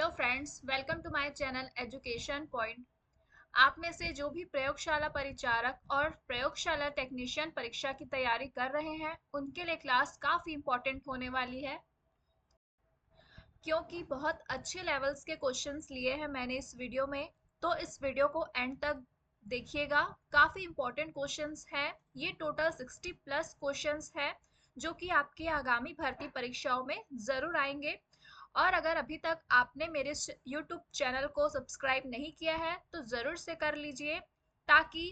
Hello friends, welcome to my channel education point. आप में से जो भी प्रयोगशाला परिचारक और प्रयोगशाला टेक्नीशियन परीक्षा की तैयारी कर रहे हैं उनके लिए क्लास काफ़ी इम्पोर्टेंट होने वाली है, क्योंकि बहुत अच्छे लेवल्स के क्वेश्चंस लिए हैं मैंने इस वीडियो में। तो इस वीडियो को एंड तक देखिएगा, काफ़ी इम्पोर्टेंट क्वेश्चंस हैं। ये टोटल 60 प्लस क्वेश्चंस हैं जो कि आपके आगामी भर्ती परीक्षाओं में ज़रूर आएंगे। और अगर अभी तक आपने मेरे YouTube चैनल को सब्सक्राइब नहीं किया है तो ज़रूर से कर लीजिए, ताकि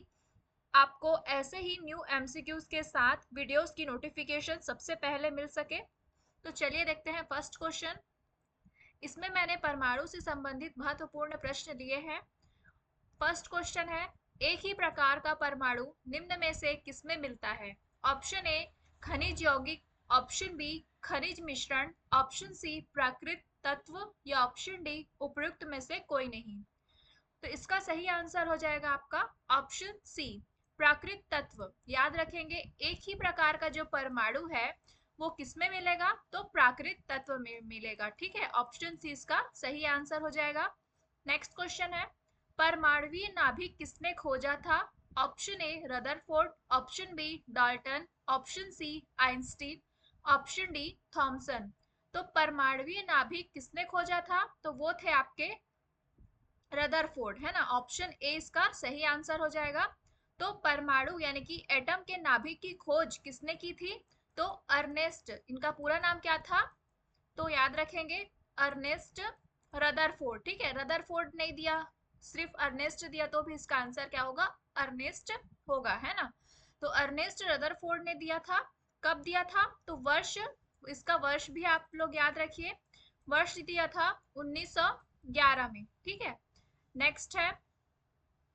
आपको ऐसे ही न्यू MCQs के साथ वीडियोस की नोटिफिकेशन सबसे पहले मिल सके। तो चलिए देखते हैं फर्स्ट क्वेश्चन। इसमें मैंने परमाणु से संबंधित महत्वपूर्ण प्रश्न दिए हैं। फर्स्ट क्वेश्चन है, एक ही प्रकार का परमाणु निम्न में से किसमें मिलता है? ऑप्शन ए खनिज यौगिक, ऑप्शन बी खनिज मिश्रण, ऑप्शन सी प्राकृत तत्व या ऑप्शन डी उपयुक्त में से कोई नहीं। तो इसका सही आंसर हो जाएगा आपका ऑप्शन सी प्राकृत तत्व। याद रखेंगे, एक ही प्रकार का जो परमाणु है वो किसमें मिलेगा? तो प्राकृत तत्व में मिलेगा। ठीक है, ऑप्शन सी इसका सही आंसर हो जाएगा। नेक्स्ट क्वेश्चन है, परमाणुवीय नाभिक किसने खोजा था? Option A Rutherford, option B Dalton, option C Einstein, option D Thomson. तो परमाणुवीय नाभिक किसने खोजा था? तो वो थे आपके रदरफोर्ड, है ना। ऑप्शन ए इसका सही आंसर हो जाएगा। तो परमाणु यानी कि एटम के नाभिक की खोज किसने की थी? तो अर्नेस्ट, इनका पूरा नाम क्या था? तो याद रखेंगे, अर्नेस्ट रदरफोर्ड। ठीक है, रदरफोर्ड नहीं दिया, सिर्फ अर्नेस्ट दिया तो भी इसका आंसर क्या होगा? अर्नेस्ट होगा, है ना। तो अर्नेस्ट रदरफोर्ड ने दिया था। कब दिया था? तो वर्ष, इसका वर्ष भी आप लोग याद रखिए, वर्ष दिया था 1911 में। ठीक है, नेक्स्ट है,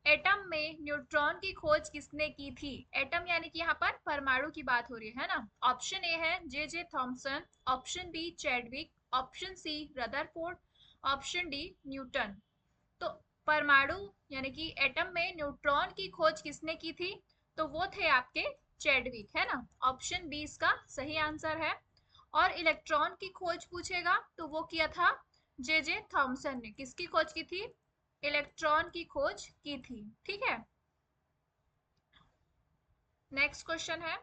एटम में न्यूट्रॉन की खोज किसने की थी? एटम यानी कि यहाँ पर परमाणु की बात हो रही है ना। ऑप्शन ए है J Thomson, option B Chadwick, option C Rutherford, option D Newton. तो परमाणु यानी कि एटम में न्यूट्रॉन की खोज किसने की थी? तो वो थे आपके चैडविक, है ना। ऑप्शन बी इसका सही आंसर है। और इलेक्ट्रॉन की खोज पूछेगा तो वो किया था जे थॉमसन ने। किसकी खोज की थी? इलेक्ट्रॉन की खोज की थी। ठीक है, नेक्स्ट क्वेश्चन है,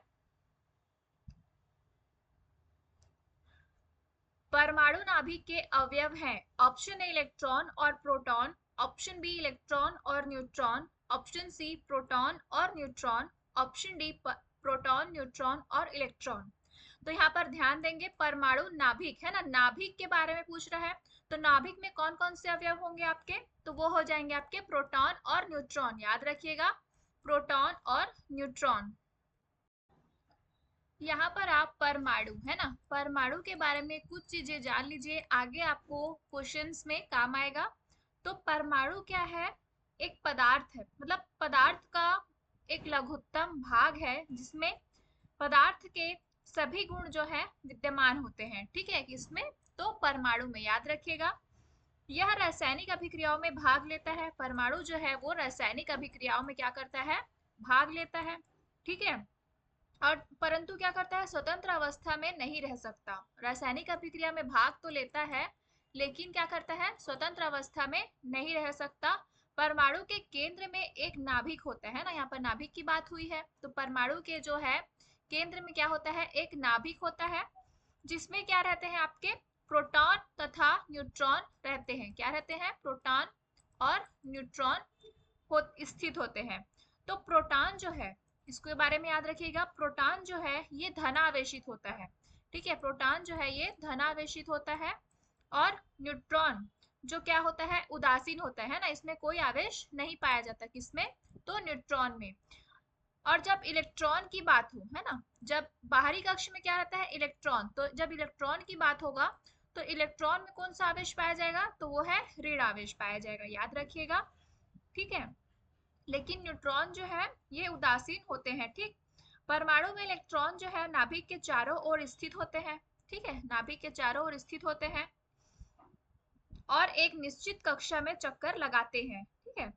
परमाणु नाभिक के अवयव हैं। ऑप्शन ए इलेक्ट्रॉन और प्रोटॉन, ऑप्शन बी इलेक्ट्रॉन और न्यूट्रॉन, ऑप्शन सी प्रोटॉन और neutron, option D proton neutron और इलेक्ट्रॉन। तो यहाँ पर ध्यान देंगे, परमाणु नाभिक है ना, नाभिक के बारे में पूछ रहा है। तो नाभिक में कौन कौन से अवयव होंगे आपके? तो वो हो जाएंगे आपके प्रोटॉन और न्यूट्रॉन। याद रखिएगा, प्रोटॉन और न्यूट्रॉन। यहाँ पर आप परमाणु, है ना, परमाणु के बारे में कुछ चीजें जान लीजिए, आगे आपको क्वेश्चंस में काम आएगा। तो परमाणु क्या है? एक पदार्थ है, मतलब पदार्थ का एक लघुत्तम भाग है जिसमें पदार्थ के सभी गुण जो है विद्यमान होते हैं। ठीक है, इसमें तो परमाणु में याद रखिएगा, यह रासायनिक अभिक्रियाओं में भाग लेता है। परमाणु जो है वो रासायनिक अभिक्रियाओं में क्या करता है? भाग लेता है। ठीक है, और परंतु क्या करता है? स्वतंत्र अवस्था में नहीं रह सकता। रासायनिक अभिक्रिया में भाग तो लेता है, लेकिन क्या करता है? स्वतंत्र अवस्था में नहीं रह सकता। परमाणु के केंद्र में एक नाभिक होता है ना, यहाँ पर नाभिक की बात हुई है, तो परमाणु के जो है केंद्र में क्या होता है? एक नाभिक होता है, जिसमें क्या रहते हैं आपके? प्रोटॉन तथा न्यूट्रॉन रहते हैं। क्या रहते हैं? प्रोटॉन और न्यूट्रॉन स्थित होते हैं। तो प्रोटॉन जो है, इसके बारे में याद रखिएगा, प्रोटॉन जो है ये धनावेशित होता है। ठीक है, प्रोटॉन जो है ये धनावेशित होता है। और न्यूट्रॉन जो क्या होता है? उदासीन होता है ना, इसमें कोई आवेश नहीं पाया जाता। किसमें? तो न्यूट्रॉन में। और जब इलेक्ट्रॉन की बात हो, है ना, जब बाहरी कक्ष में क्या रहता है? इलेक्ट्रॉन। तो जब इलेक्ट्रॉन की बात होगा तो इलेक्ट्रॉन में कौन सा आवेश पाया जाएगा? तो वो है ऋण आवेश पाया जाएगा। याद रखिएगा, ठीक है। लेकिन न्यूट्रॉन जो है ये उदासीन होते हैं। ठीक, परमाणु में इलेक्ट्रॉन जो है नाभिक के चारों ओर स्थित होते हैं। ठीक है, नाभिक के चारों ओर स्थित होते हैं और एक निश्चित कक्षा में चक्कर लगाते हैं। ठीक है,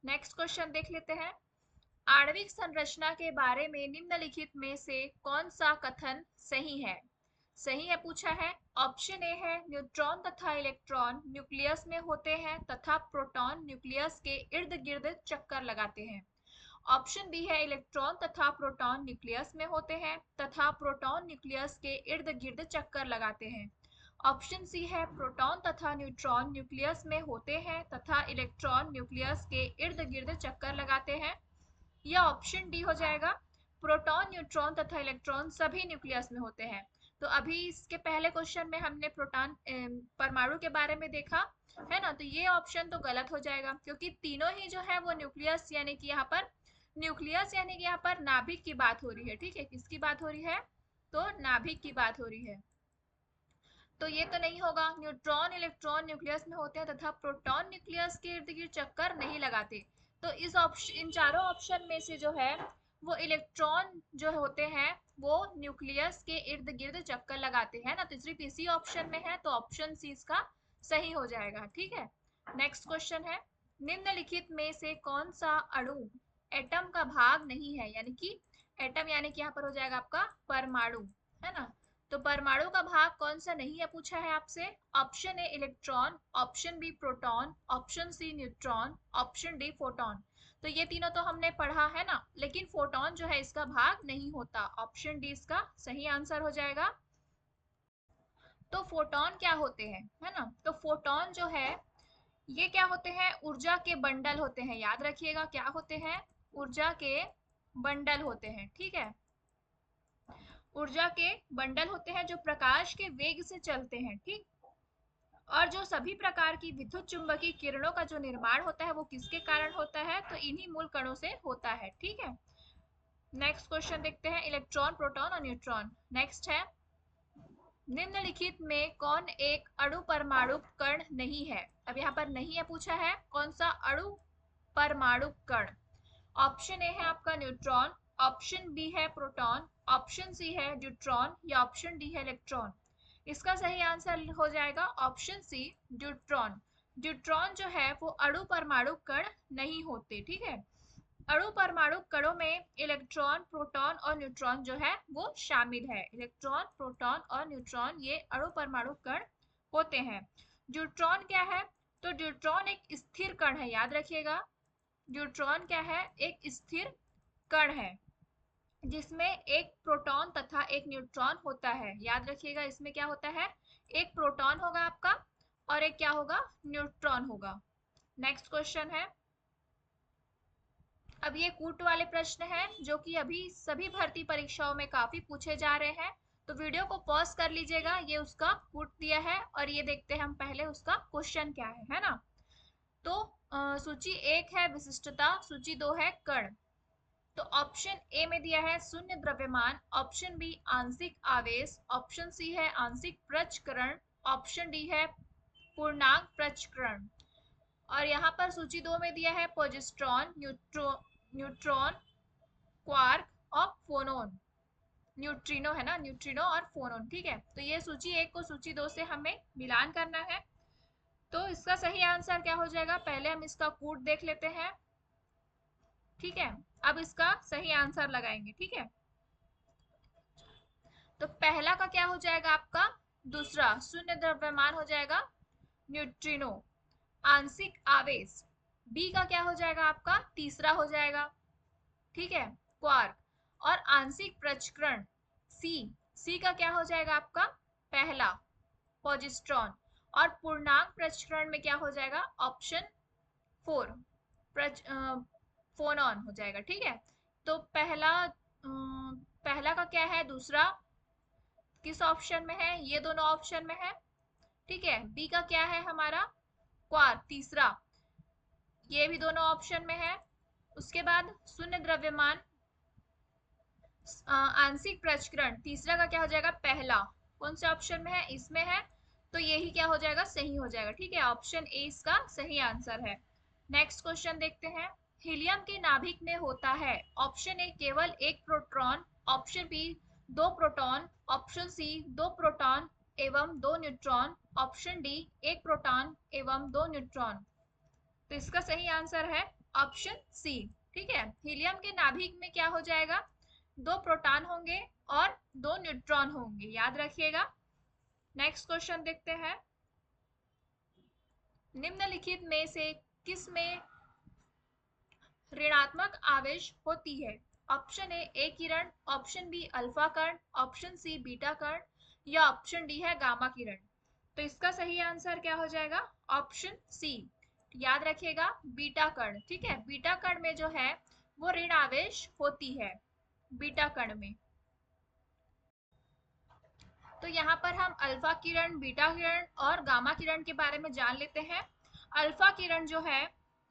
नेक्स्ट क्वेश्चन देख लेते हैं, आणविक संरचना के बारे में निम्नलिखित में से कौन सा कथन सही है? सही है पूछा है। ऑप्शन ए है न्यूट्रॉन तथा इलेक्ट्रॉन न्यूक्लियस में होते हैं तथा प्रोटॉन न्यूक्लियस के इर्द गिर्द चक्कर लगाते हैं। ऑप्शन बी है इलेक्ट्रॉन तथा प्रोटॉन न्यूक्लियस में होते हैं तथा प्रोटॉन न्यूक्लियस के इर्द गिर्द चक्कर लगाते हैं। ऑप्शन सी है प्रोटॉन तथा न्यूट्रॉन न्यूक्लियस में होते हैं तथा इलेक्ट्रॉन न्यूक्लियस के इर्द गिर्द चक्कर लगाते हैं। या ऑप्शन डी हो जाएगा प्रोटॉन न्यूट्रॉन तथा इलेक्ट्रॉन सभी न्यूक्लियस में होते हैं। तो अभी इसके पहले क्वेश्चन में हमने प्रोटॉन परमाणु के बारे में देखा है ना, तो ये ऑप्शन तो गलत हो जाएगा क्योंकि तीनों ही जो है वो न्यूक्लियस यानी कि यहाँ पर न्यूक्लियस यानी कि यहाँ पर नाभिक की बात हो रही है। ठीक है, किसकी बात हो रही है? तो नाभिक की बात हो रही है। तो ये तो नहीं होगा। न्यूट्रॉन इलेक्ट्रॉन न्यूक्लियस में होते हैं तथा प्रोटॉन न्यूक्लियस के इर्द गिर्द चक्कर नहीं लगाते। तो इस ऑप्शन, इन चारों ऑप्शन में से जो है वो इलेक्ट्रॉन जो होते हैं वो न्यूक्लियस के इर्द गिर्द चक्कर लगाते हैं ना, तो सिर्फ इसी ऑप्शन में है, तो ऑप्शन सी इसका सही हो जाएगा। ठीक है, नेक्स्ट क्वेश्चन है निम्नलिखित में से कौन सा अणु एटम का भाग नहीं है, यानी कि एटम यानी कि यहाँ पर हो जाएगा आपका परमाणु, है ना। तो परमाणु का भाग कौन सा नहीं है पूछा है आपसे। Option A electron, option B proton, option C neutron, option D photon. तो ये तीनों तो हमने पढ़ा है ना, लेकिन फोटॉन जो है इसका भाग नहीं होता। ऑप्शन डी इसका सही आंसर हो जाएगा। तो फोटॉन क्या होते हैं, है ना, तो फोटॉन जो है ये क्या होते हैं? ऊर्जा के बंडल होते हैं। याद रखिएगा क्या होते हैं? ऊर्जा के बंडल होते हैं। ठीक है, ऊर्जा के बंडल होते हैं जो प्रकाश के वेग से चलते हैं। ठीक, और जो सभी प्रकार की विद्युत चुंबकीय किरणों का जो निर्माण होता है वो किसके कारण होता है? तो इन्हीं मूल कणों से होता है। ठीक है, नेक्स्ट क्वेश्चन देखते हैं इलेक्ट्रॉन प्रोटॉन और न्यूट्रॉन। नेक्स्ट है निम्नलिखित में कौन एक अणु परमाणु कण नहीं है। अब यहाँ पर नहीं है पूछा है, कौन सा अणु परमाणु कण? ऑप्शन ए है आपका न्यूट्रॉन, ऑप्शन बी है प्रोटॉन, ऑप्शन सी है ड्यूट्रॉन या ऑप्शन डी है इलेक्ट्रॉन। इसका सही आंसर हो जाएगा ऑप्शन सी ड्यूट्रॉन। ड्यूट्रॉन जो है वो अणु परमाणु कण नहीं होते। ठीक है, अणु परमाणु कणों में इलेक्ट्रॉन प्रोटॉन और न्यूट्रॉन जो है वो शामिल है। इलेक्ट्रॉन प्रोटॉन और न्यूट्रॉन ये अणु परमाणु कण होते हैं। ड्यूट्रॉन क्या है? तो ड्यूट्रॉन एक स्थिर कण है। याद रखिएगा ड्यूट्रॉन क्या है? एक स्थिर कण है जिसमें एक प्रोटॉन तथा एक न्यूट्रॉन होता है। याद रखिएगा इसमें क्या होता है? एक प्रोटॉन होगा आपका और एक क्या होगा? न्यूट्रॉन होगा। नेक्स्ट क्वेश्चन है, अब ये कूट वाले प्रश्न हैं जो कि अभी सभी भर्ती परीक्षाओं में काफी पूछे जा रहे हैं। तो वीडियो को पॉज कर लीजिएगा, ये उसका कूट दिया है और ये देखते हैं हम पहले उसका क्वेश्चन क्या है ना। तो सूची 1 है विशिष्टता, सूची 2 है कण। तो ऑप्शन ए में दिया है शून्य द्रव्यमान, ऑप्शन बी आंशिक आवेश, ऑप्शन सी है आंशिक प्रचक्रण, ऑप्शन डी है पूर्णांक प्रचक्रण। और यहाँ पर सूची 2 में दिया है पोजिट्रॉन, न्यूट्रॉन, क्वार्क और फोनोन। न्यूट्रिनो है ना, न्यूट्रिनो और फोनोन। ठीक है, तो ये सूची 1 को सूची 2 से हमें मिलान करना है। तो इसका सही आंसर क्या हो जाएगा? पहले हम इसका कूट देख लेते हैं। ठीक है, अब इसका सही आंसर लगाएंगे। ठीक है, तो पहला का क्या हो जाएगा आपका? दूसरा शून्य द्रव्यमान हो जाएगा न्यूट्रिनो। आंशिक आवेश बी का क्या हो जाएगा आपका? तीसरा हो जाएगा। ठीक है, क्वार्क। और आंशिक प्रचक्रण सी का क्या हो जाएगा आपका? पहला पोजिट्रॉन। और पूर्णांक प्रचक्रण में क्या हो जाएगा? ऑप्शन 4 फोनॉन हो जाएगा। ठीक है, तो पहला का क्या है? दूसरा किस ऑप्शन में है? ये दोनों ऑप्शन में है। ठीक है, बी का क्या है हमारा? क्वार्क तीसरा, ये भी दोनों ऑप्शन में है। उसके बाद शून्य द्रव्यमान आंशिक प्रचक्रण तीसरा का क्या हो जाएगा? पहला। कौन से ऑप्शन में है? इसमें है, तो यही क्या हो जाएगा? सही हो जाएगा। ठीक है, ऑप्शन ए इसका सही आंसर है। नेक्स्ट क्वेश्चन देखते हैं, हीलियम के नाभिक में होता है ऑप्शन ए केवल एक proton, option B 2 proton, option C 2 proton एवं 2 न्यूट्रॉन, ऑप्शन डी 1 प्रोटॉन एवं 2 न्यूट्रॉन। तो इसका सही आंसर है ऑप्शन सी। ठीक है, हीलियम के नाभिक में क्या हो जाएगा? 2 प्रोटॉन होंगे और 2 न्यूट्रॉन होंगे। याद रखिएगा नेक्स्ट क्वेश्चन देखते हैं, निम्नलिखित में से किस में ऋणात्मक आवेश होती है? ऑप्शन ए किरण, ऑप्शन बी अल्फा कण, ऑप्शन सी बीटा कण या ऑप्शन डी है गामा किरण। तो इसका सही आंसर क्या हो जाएगा? Option C. याद रखिएगा बीटा कण, ठीक है, बीटा कण में जो है वो ऋण आवेश होती है बीटा कण में। तो यहाँ पर हम अल्फा किरण, बीटा किरण और गामा किरण के बारे में जान लेते हैं। अल्फा किरण जो है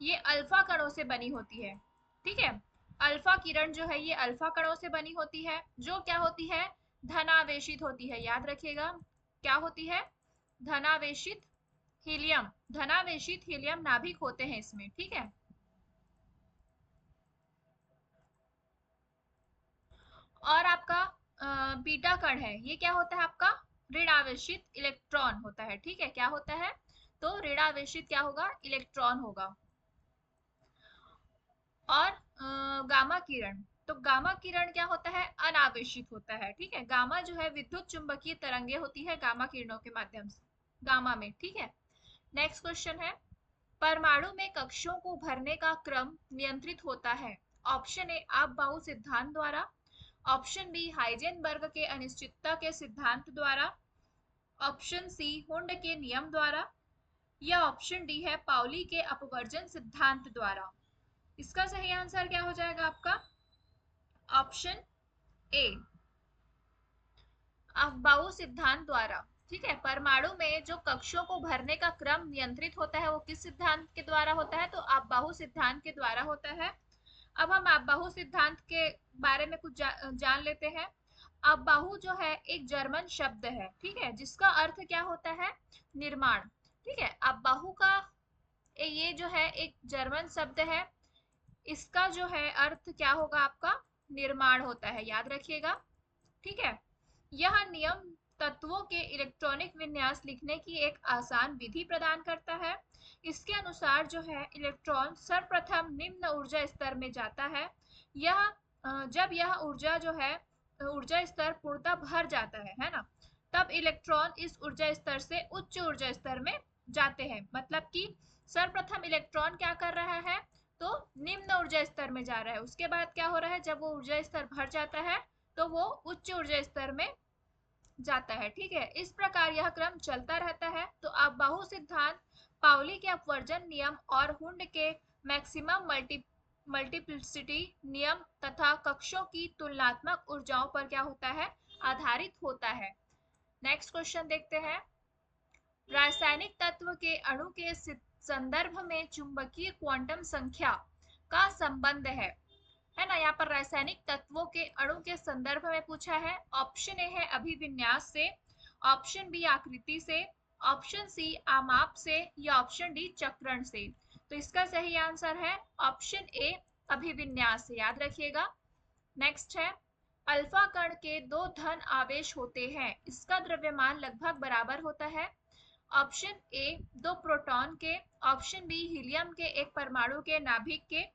ये अल्फा कणों से बनी होती है, ठीक है। अल्फा किरण जो है ये अल्फा कणों से बनी होती है, जो क्या होती है? धनावेशित होती है। याद रखिएगा क्या होती है? धनावेशित हीलियम, धनावेशित हीलियम नाभिक होते हैं इसमें, ठीक है। और आपका बीटा कण है, ये क्या होता है? आपका ऋण आवेशित इलेक्ट्रॉन होता है, ठीक है। क्या होता है? तो ऋण आवेशित क्या होगा? इलेक्ट्रॉन होगा। और गामा किरण, तो गामा किरण क्या होता है? अनावेशित होता है, ठीक है। गामा जो है विद्युत चुंबकीय तरंगे होती है गामा किरणों के माध्यम से, गामा में, ठीक है। नेक्स्ट क्वेश्चन है, परमाणु में कक्षों को भरने का क्रम नियंत्रित होता है? ऑप्शन ए आपबाहु सिद्धांत द्वारा, ऑप्शन बी हाइजेनबर्ग के अनिश्चितता के सिद्धांत द्वारा, ऑप्शन सी हुंड के नियम द्वारा या ऑप्शन डी है पाउली के अपवर्जन सिद्धांत द्वारा। इसका सही आंसर क्या हो जाएगा आपका? ऑप्शन ए अफबाऊ सिद्धांत द्वारा, ठीक है। परमाणु में जो कक्षों को भरने का क्रम नियंत्रित होता है वो किस सिद्धांत के द्वारा होता है? तो अफबाऊ सिद्धांत के द्वारा होता है। अब हम अफबाऊ सिद्धांत के बारे में कुछ जान लेते हैं। अफबाऊ जो है एक जर्मन शब्द है, ठीक है, जिसका अर्थ क्या होता है? निर्माण, ठीक है। अफबाऊ का ये जो है एक जर्मन शब्द है, इसका जो है अर्थ क्या होगा आपका? निर्माण होता है, याद रखिएगा, ठीक है। यह नियम तत्वों के इलेक्ट्रॉनिक विन्यास लिखने की एक आसान विधि प्रदान करता है। इसके अनुसार जो है इलेक्ट्रॉन सर्वप्रथम निम्न ऊर्जा स्तर में जाता है। यह जब यह ऊर्जा जो है ऊर्जा स्तर पूर्णतः भर जाता है ना, तब इलेक्ट्रॉन इस ऊर्जा स्तर से उच्च ऊर्जा स्तर में जाते हैं। मतलब कि सर्वप्रथम इलेक्ट्रॉन क्या कर रहा है? तो निम्न ऊर्जा स्तर में जा रहा है। उसके बाद क्या हो रहा है? जब वो ऊर्जा स्तर भर जाता है तो वो उच्च ऊर्जा स्तर में जाता है, ठीक है। इस प्रकार यह क्रम चलता रहता है। तो आप बाहु सिद्धांत, पाउली के अपवर्जन नियम और हुंड के मैक्सिमम मल्टीप्लिसिटी नियम तथा कक्षों की तुलनात्मक ऊर्जाओं पर क्या होता है? आधारित होता है। नेक्स्ट क्वेश्चन देखते हैं, रासायनिक तत्व के अणु के संदर्भ में चुंबकीय क्वांटम संख्या का संबंध है ना। यहाँ पर रासायनिक तत्वों के अणु के संदर्भ में पूछा है। ऑप्शन ए है अभिविन्यास से, ऑप्शन बी आकृति से, ऑप्शन सी आमाप से या ऑप्शन डी चक्रण से। तो इसका सही आंसर है ऑप्शन ए अभिविन्यास से, याद रखिएगा। नेक्स्ट है, अल्फा कण के दो धन आवेश होते हैं, इसका द्रव्यमान लगभग बराबर होता है। ऑप्शन ए दो प्रोटॉन के, ऑप्शन बी हीलियम के एक परमाणु के नाभिक के,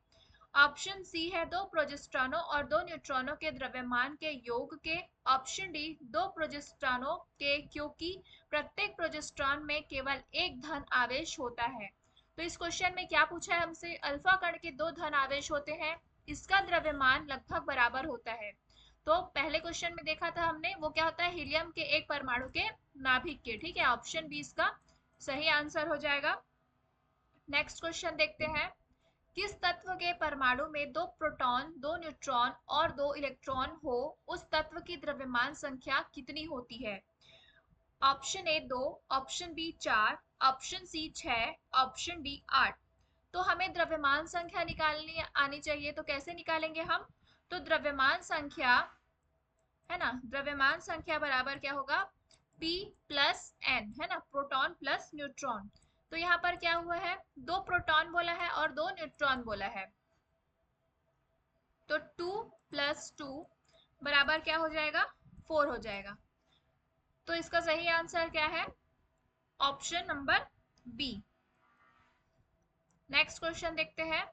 ऑप्शन सी है दो प्रोजेस्ट्रॉनों और दो न्यूट्रॉनों के द्रव्यमान के योग के, ऑप्शन डी दो प्रोजेस्ट्रॉनों के, क्योंकि प्रत्येक प्रोजेस्ट्रॉन में केवल एक धन आवेश होता है। तो इस क्वेश्चन में क्या पूछा है हमसे? अल्फा कण के दो धन आवेश होते हैं, इसका द्रव्यमान लगभग बराबर होता है। तो पहले क्वेश्चन में देखा था हमने, वो क्या होता है? हीलियम के एक परमाणु के नाभिक के, ठीक है। ऑप्शन बी इसका सही आंसर हो जाएगा। नेक्स्ट क्वेश्चन देखते हैं, किस तत्व के परमाणु में दो प्रोटॉन, दो न्यूट्रॉन और दो इलेक्ट्रॉन हो, उस तत्व की द्रव्यमान संख्या कितनी होती है? Option A 2, option B 4, option C 6, option D 8। तो हमें द्रव्यमान संख्या निकालनी आनी चाहिए, तो कैसे निकालेंगे हम? तो द्रव्यमान संख्या है ना, द्रव्यमान संख्या बराबर क्या होगा? P प्लस n, है ना, प्रोटॉन प्लस न्यूट्रॉन। तो यहाँ पर क्या हुआ है? दो प्रोटॉन बोला है और दो न्यूट्रॉन बोला है, तो 2 प्लस 2 बराबर क्या हो जाएगा? 4 हो जाएगा। तो इसका सही आंसर क्या है? Option number B. Next question देखते हैं,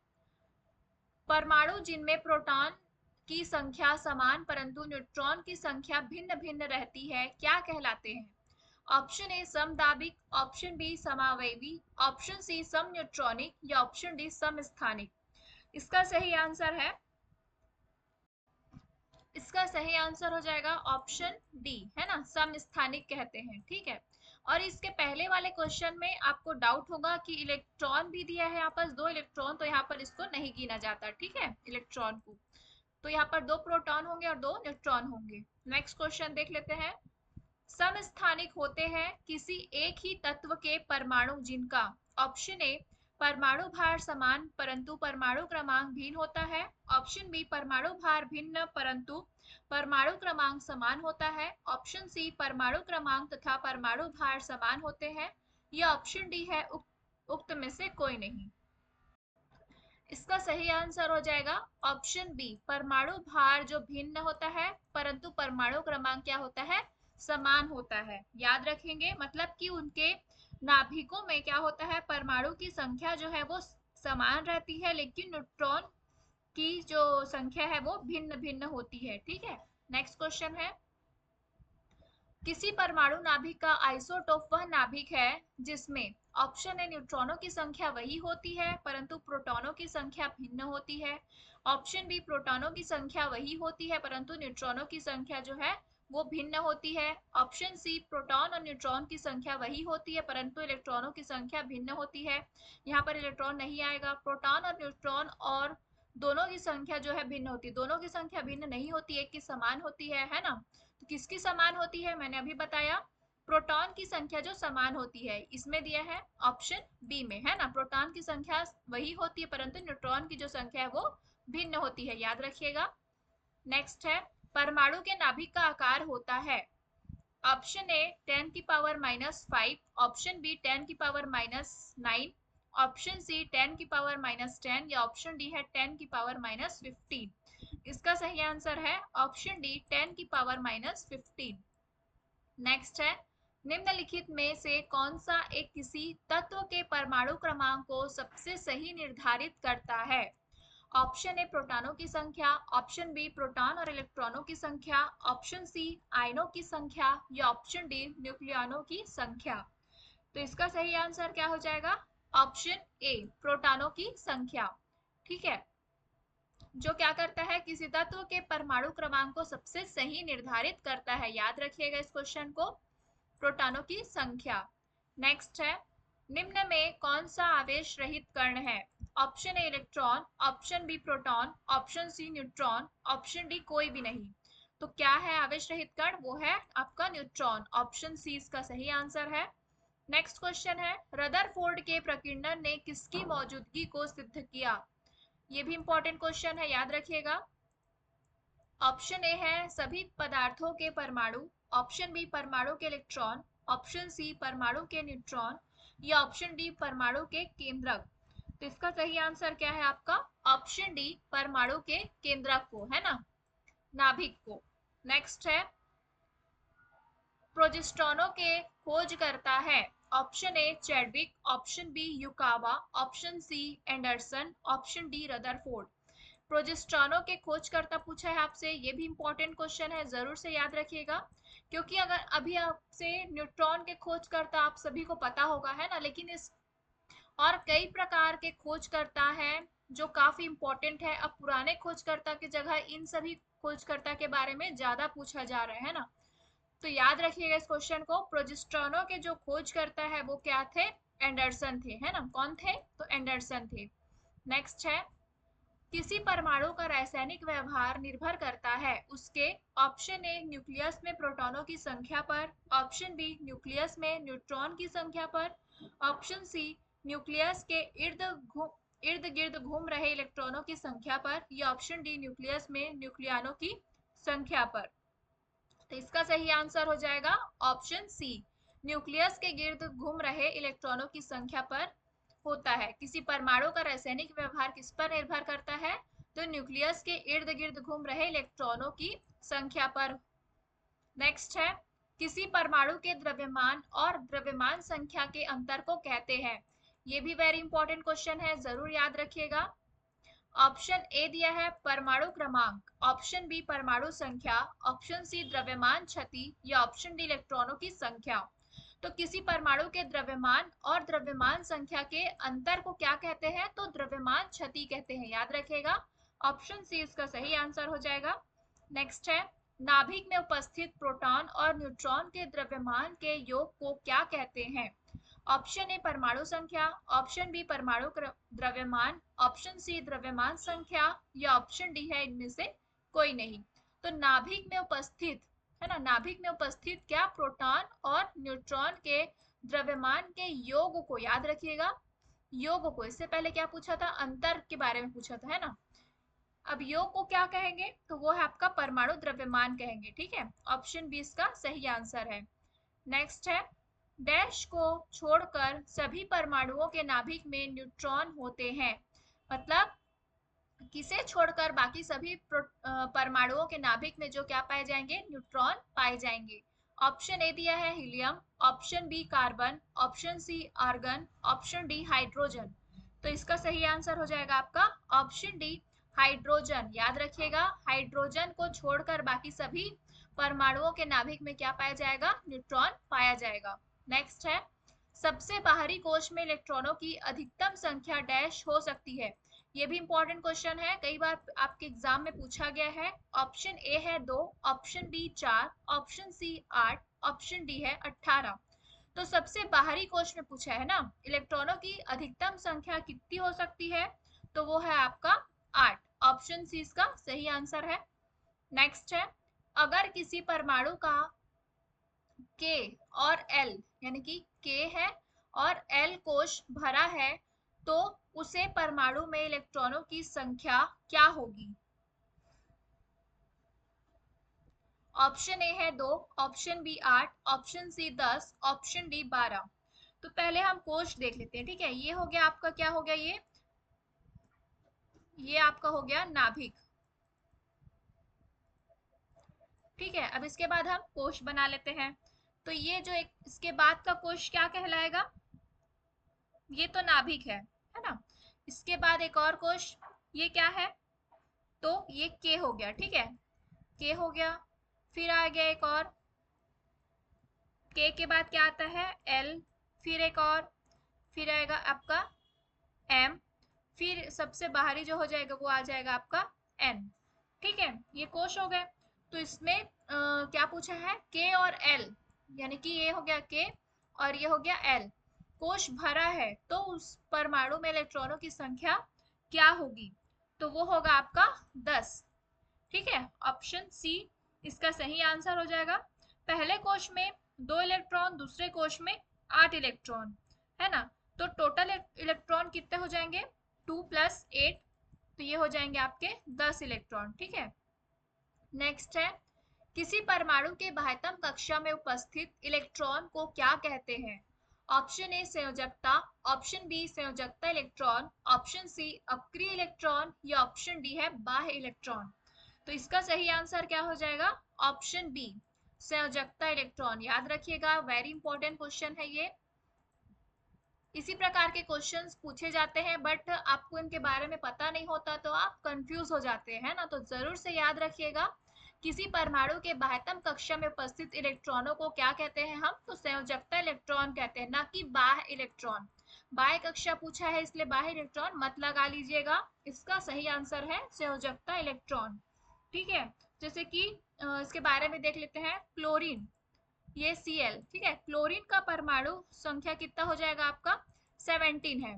परमाणु जिनमें प्रोटॉन की संख्या समान परंतु न्यूट्रॉन की संख्या भिन्न भिन्न रहती है क्या कहलाते हैं? ऑप्शन ए समदाबिक, ऑप्शन बी समावयवी, ऑप्शन सी समन्यूट्रॉनिक या ऑप्शन डी समस्थानिक। इसका सही आंसर है, इसका सही आंसर हो जाएगा ऑप्शन डी, है ना, समस्थानिक कहते हैं, ठीक है। और इसके पहले वाले क्वेश्चन में आपको डाउट होगा कि इलेक्ट्रॉन भी दिया है यहाँ पर, दो इलेक्ट्रॉन, तो यहाँ पर इसको नहीं गिना जाता, ठीक है, इलेक्ट्रॉन को। तो यहाँ पर दो प्रोटॉन होंगे और दो न्यूट्रॉन होंगे। नेक्स्ट क्वेश्चन देख लेते हैं। समस्थानिक होते हैं किसी एक ही तत्व के परमाणु जिनका, ऑप्शन ए परमाणु भार समान परंतु परमाणु क्रमांक भिन्न होता है, ऑप्शन बी परमाणु भार भिन्न परंतु परमाणु क्रमांक समान होता है, ऑप्शन सी परमाणु क्रमांक तथा परमाणु भार समान होते हैं, या ऑप्शन डी है उक्त में से कोई नहीं। इसका सही आंसर हो जाएगा ऑप्शन बी, परमाणु भार जो भिन्न होता है परंतु परमाणु क्रमांक क्या होता है, समान होता है। याद रखेंगे, मतलब कि उनके नाभिकों में क्या होता है, परमाणु की संख्या जो है वो समान रहती है, लेकिन न्यूट्रॉन की जो संख्या है वो भिन्न भिन्न होती है, ठीक है। नेक्स्ट क्वेश्चन है, किसी परमाणु नाभिक का आइसोटोप वह नाभिक है जिसमें, ऑप्शन ए न्यूट्रॉनों की संख्या वही होती है परंतु प्रोटॉनों की संख्या भिन्न होती है, ऑप्शन बी प्रोटॉनों की संख्या वही होती है परंतु न्यूट्रॉनों की संख्या जो है वो भिन्न होती है, ऑप्शन सी प्रोटॉन और न्यूट्रॉन की संख्या वही होती है परंतु इलेक्ट्रॉनों की संख्या भिन्न होती है। यहाँ पर इलेक्ट्रॉन नहीं आएगा, प्रोटॉन और न्यूट्रॉन और दोनों की संख्या जो है भिन्न होती है, दोनों की संख्या भिन्न नहीं होती, एक की समान होती है ना। तो किसकी समान होती है, मैंने अभी बताया, प्रोटॉन की संख्या जो समान होती है, इसमें दिया है ऑप्शन बी में, है ना, प्रोटॉन की संख्या वही होती है परंतु न्यूट्रॉन की जो संख्या है वो भिन्न होती है, याद रखिएगा। नेक्स्ट है, परमाणु के नाभिक का आकार होता है, ऑप्शन ए 10 की पावर -5, ऑप्शन बी 10 की पावर -9, ऑप्शन सी 10 की पावर -10 या ऑप्शन डी है 10 की पावर -15। इसका सही आंसर है ऑप्शन डी 10 की पावर -15। नेक्स्ट है, निम्नलिखित में से कौन सा एक किसी तत्व के परमाणु क्रमांक को सबसे सही निर्धारित करता है, ऑप्शन ए प्रोटॉनों की संख्या, ऑप्शन बी प्रोटॉन और इलेक्ट्रॉनों की संख्या, ऑप्शन सी आयनों की संख्या या ऑप्शन डी न्यूक्लियनों की संख्या। तो इसका सही आंसर क्या हो जाएगा, ऑप्शन ए प्रोटॉनों की संख्या, ठीक है, जो क्या करता है, किसी तत्व के परमाणु क्रमांक को सबसे सही निर्धारित करता है। याद रखिएगा इस क्वेश्चन को, प्रोटॉनों की संख्या। नेक्स्ट है, निम्न में कौन सा आवेश रहित कण है, option A electron, option B proton, option C neutron, option D कोई भी नहीं। तो क्या है आवेश रहित कण, वो है आपका न्यूट्रॉन, ऑप्शन सी इसका सही आंसर है। नेक्स्ट क्वेश्चन है, रदरफोर्ड के प्रकीर्णन ने किसकी मौजूदगी को सिद्ध किया, ये भी इंपॉर्टेंट क्वेश्चन है, याद रखिएगा। ऑप्शन ए है सभी पदार्थों के परमाणु, ऑप्शन बी परमाणु के इलेक्ट्रॉन, ऑप्शन सी परमाणु के न्यूट्रॉन या ऑप्शन डी परमाणु के केंद्रक। तो इसका सही आंसर क्या है आपका, ऑप्शन डी परमाणु के केंद्रक को, है ना, नाभिक को। नेक्स्ट है, प्रोजेस्टेरोन के खोज करता है, option A Chadwick, option B Yukawa, option C Anderson, option D Rutherford. Progesterone के खोजकर्ता पूछा है आपसे, ये भी इंपॉर्टेंट क्वेश्चन है, जरूर से याद रखिएगा, क्योंकि अगर अभी आपसे न्यूट्रॉन के खोजकर्ता आप सभी को पता होगा, है ना, लेकिन इस और कई प्रकार के खोजकर्ता हैं जो काफी इंपॉर्टेंट है। अब पुराने खोजकर्ता की जगह इन सभी खोजकर्ता के बारे में ज्यादा पूछा जा रहा है ना, तो याद रखिएगा इस क्वेश्चन को। प्रोजेस्टेरोन के जो खोज करता है वो क्या थे, एंडरसन थे, है ना, कौन थे, तो एंडरसन थे। नेक्स्ट है, किसी परमाणु का रासायनिक व्यवहार निर्भर करता है उसके, ऑप्शन ए न्यूक्लियस में प्रोटॉनों की संख्या पर, ऑप्शन बी न्यूक्लियस में न्यूट्रॉन की संख्या पर, ऑप्शन सी न्यूक्लियस के इर्द गिर्द घूम रहे इलेक्ट्रॉनों की संख्या पर, या ऑप्शन डी न्यूक्लियस में न्यूक्लियनों की संख्या पर। तो इसका सही आंसर हो जाएगा ऑप्शन सी, न्यूक्लियस के गिर्द घूम रहे इलेक्ट्रॉनों की संख्या पर होता है। किसी परमाणु का रासायनिक व्यवहार किस पर निर्भर करता है, तो न्यूक्लियस के इर्द गिर्द घूम रहे इलेक्ट्रॉनों की संख्या पर। नेक्स्ट है, किसी परमाणु के द्रव्यमान और द्रव्यमान संख्या के अंतर को कहते हैं, ये भी वेरी इंपॉर्टेंट क्वेश्चन है, जरूर याद रखिएगा। ऑप्शन ए दिया है परमाणु क्रमांक, ऑप्शन बी परमाणु संख्या, ऑप्शन सी द्रव्यमान क्षति या ऑप्शन डी इलेक्ट्रॉनों की संख्या। तो किसी परमाणु के द्रव्यमान और द्रव्यमान संख्या के अंतर को क्या कहते हैं? तो द्रव्यमान क्षति कहते हैं, याद रखिएगा। ऑप्शन सी इसका सही आंसर हो जाएगा। नेक्स्ट है, नाभिक में उपस्थित प्रोटॉन और न्यूट्रॉन के द्रव्यमान के योग को क्या कहते हैं? ऑप्शन ए परमाणु संख्या, ऑप्शन बी परमाणु द्रव्यमान, ऑप्शन सी द्रव्यमान संख्या, या ऑप्शन डी है इनमें से कोई नहीं। तो नाभिक में उपस्थित है ना, नाभिक में उपस्थित क्या प्रोटॉन और न्यूट्रॉन के द्रव्यमान के योग को, याद रखिएगा योग को। इससे पहले क्या पूछा था? अंतर के बारे में पूछा था, है ना। अब योग को क्या कहेंगे? तो वो है आपका परमाणु द्रव्यमान कहेंगे, ठीक है। ऑप्शन बी इसका सही आंसर है। नेक्स्ट है, डैश को छोड़कर सभी परमाणुओं के नाभिक में न्यूट्रॉन होते हैं। मतलब किसे छोड़कर बाकी सभी परमाणुओं के नाभिक में जो क्या पाए जाएंगे? न्यूट्रॉन पाए जाएंगे। ऑप्शन ए दिया है helium, option B carbon, option C argon, option D hydrogen. तो इसका सही आंसर हो जाएगा आपका ऑप्शन डी हाइड्रोजन। याद रखिएगा, हाइड्रोजन को छोड़कर बाकी सभी परमाणुओं के नाभिक में क्या पाया जाएगा? न्यूट्रॉन पाया जाएगा। नेक्स्ट है, सबसे बाहरी कोश में इलेक्ट्रॉनों की अधिकतम संख्या डैश हो सकती है। ये भी इंपॉर्टेंट क्वेश्चन है, कई बार आपके एग्जाम में पूछा गया है। ऑप्शन ए है 2, option B 4, option C 8, option D है 18। तो सबसे बाहरी कोश में पूछा है ना, इलेक्ट्रॉनों की अधिकतम संख्या कितनी हो सकती है? तो वो है आपका 8। ऑप्शन सी इसका सही आंसर है। नेक्स्ट है, अगर किसी परमाणु का के और एल, यानी कि के है और एल कोश भरा है, तो उसे परमाणु में इलेक्ट्रॉनों की संख्या क्या होगी? ऑप्शन ए है 2, option B 8, option C 10, option D 12। तो पहले हम कोश देख लेते हैं, ठीक है। ये हो गया आपका, क्या हो गया? ये आपका हो गया नाभिक, ठीक है। अब इसके बाद हम कोश बना लेते हैं। तो ये जो एक इसके बाद का कोश क्या कहलाएगा? ये तो नाभिक है ना। इसके बाद एक और कोश, ये क्या है? तो ये के हो गया, ठीक है, के हो गया। फिर आ गया एक और, के बाद क्या आता है? एल। फिर एक और, फिर आएगा आपका एम। फिर सबसे बाहरी जो हो जाएगा वो आ जाएगा आपका एन, ठीक है। ये कोश हो गए। तो इसमें क्या पूछा है? के और एल, यानी कि ये हो गया के और ये हो गया एल। कोश भरा है तो उस परमाणु में इलेक्ट्रॉनों की संख्या क्या होगी? तो वो होगा आपका 10, ठीक है। ऑप्शन सी इसका सही आंसर हो जाएगा। पहले कोश में 2 इलेक्ट्रॉन, दूसरे कोश में 8 इलेक्ट्रॉन, है ना। तो टोटल इलेक्ट्रॉन कितने हो जाएंगे? 2 + 8, तो ये हो जाएंगे आपके 10 इलेक्ट्रॉन, ठीक है। नेक्स्ट है, किसी परमाणु के बाह्यतम कक्षा में उपस्थित इलेक्ट्रॉन को क्या कहते हैं? ऑप्शन ए संयोजकता, ऑप्शन बी संयोजकता इलेक्ट्रॉन, ऑप्शन सी अक्रिय इलेक्ट्रॉन, या ऑप्शन डी है बाह्य इलेक्ट्रॉन। तो इसका सही आंसर क्या हो जाएगा? ऑप्शन बी संयोजकता इलेक्ट्रॉन। याद रखिएगा, वेरी इंपॉर्टेंट क्वेश्चन है ये। इसी प्रकार के क्वेश्चंस पूछे जाते हैं, बट आपको इनके बारे में पता नहीं होता तो आप कंफ्यूज हो जाते हैं ना। तो जरूर से याद रखिएगा, किसी परमाणु के बाह्यतम कक्षा में उपस्थित इलेक्ट्रॉनों को क्या कहते हैं हम? तो संयोजकता इलेक्ट्रॉन कहते हैं, ना कि बाह्य इलेक्ट्रॉन। बाह्य कक्षा पूछा है इसलिए बाह्य इलेक्ट्रॉन मत लगा लीजिएगा। इसका सही आंसर है संयोजकता इलेक्ट्रॉन, ठीक है। जैसे कि इसके बारे में देख लेते हैं, क्लोरीन, ये Cl, ठीक है। क्लोरीन का परमाणु संख्या कितना हो जाएगा आपका? 17 है,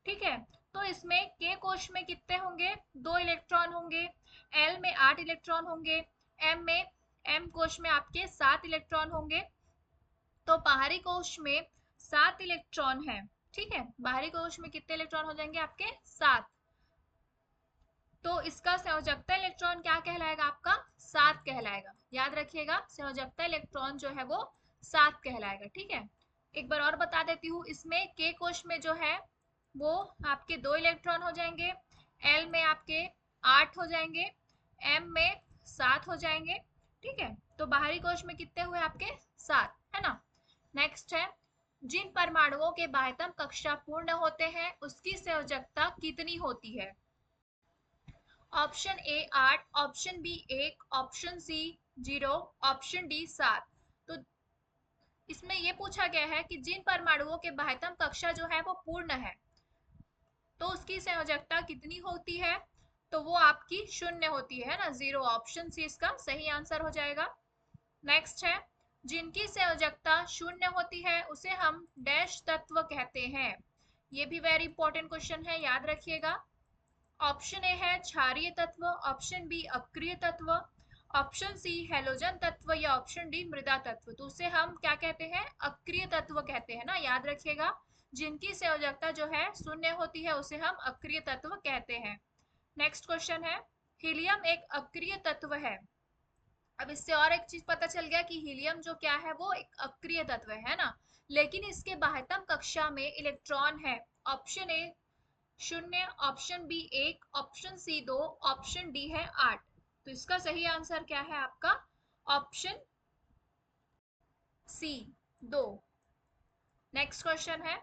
ठीक है। तो इसमें के कोश में कितने होंगे? 2 इलेक्ट्रॉन होंगे, एल में 8 इलेक्ट्रॉन होंगे, एम कोश में आपके 7 इलेक्ट्रॉन होंगे। तो बाहरी कोश में 7 इलेक्ट्रॉन है, ठीक है। बाहरी कोश में कितने इलेक्ट्रॉन हो जाएंगे आपके? 7। तो इसका संयोजकता इलेक्ट्रॉन क्या कहलाएगा आपका? 7 कहलाएगा। याद रखिएगा, संयोजकता इलेक्ट्रॉन जो है वो 7 कहलाएगा, ठीक है। एक बार और बता देती हूँ, इसमें के कोश में जो है वो आपके 2 इलेक्ट्रॉन हो जाएंगे, एल में आपके 8 हो जाएंगे, एम में 7 हो जाएंगे, ठीक है। तो बाहरी कोश में कितने हुए आपके? 7, है ना। नेक्स्ट है, जिन परमाणुओं के बाह्यतम कक्षा पूर्ण होते हैं उसकी संयोजकता कितनी होती है? Option A 8, option B 1, option C 0, option D 7। तो इसमें ये पूछा गया है कि जिन परमाणुओं के बाह्यतम कक्षा जो है वो पूर्ण है तो उसकी संयोजकता कितनी होती है, तो वो आपकी शून्य होती है ना, जीरो। ऑप्शन सी इसका सही आंसर हो जाएगा। नेक्स्ट है, जिनकी संयोजकता शून्य होती है उसे हम डैश तत्व कहते हैं। ये भी वेरी इंपॉर्टेंट क्वेश्चन है, याद रखिएगा। ऑप्शन ए है क्षारीय तत्व, ऑप्शन बी अक्रिय तत्व, ऑप्शन सी हैलोजन तत्व या ऑप्शन डी मृदा तत्व। तो उसे हम क्या कहते हैं, अक्रिय तत्व कहते हैं ना, याद रखिएगा। जिनकी संयोजकता जो है शून्य होती है उसे हम अक्रिय तत्व कहते हैं। नेक्स्ट क्वेश्चन है, हीलियम एक अक्रिय तत्व है। अब इससे और एक चीज पता चल गया कि हीलियम जो क्या है वो एक अक्रिय तत्व है ना, लेकिन इसके बाह्यतम कक्षा में इलेक्ट्रॉन है। ऑप्शन ए शून्य, ऑप्शन बी एक, ऑप्शन सी दो, ऑप्शन डी है 8। तो इसका सही आंसर क्या है आपका, ऑप्शन सी, दो। नेक्स्ट क्वेश्चन है,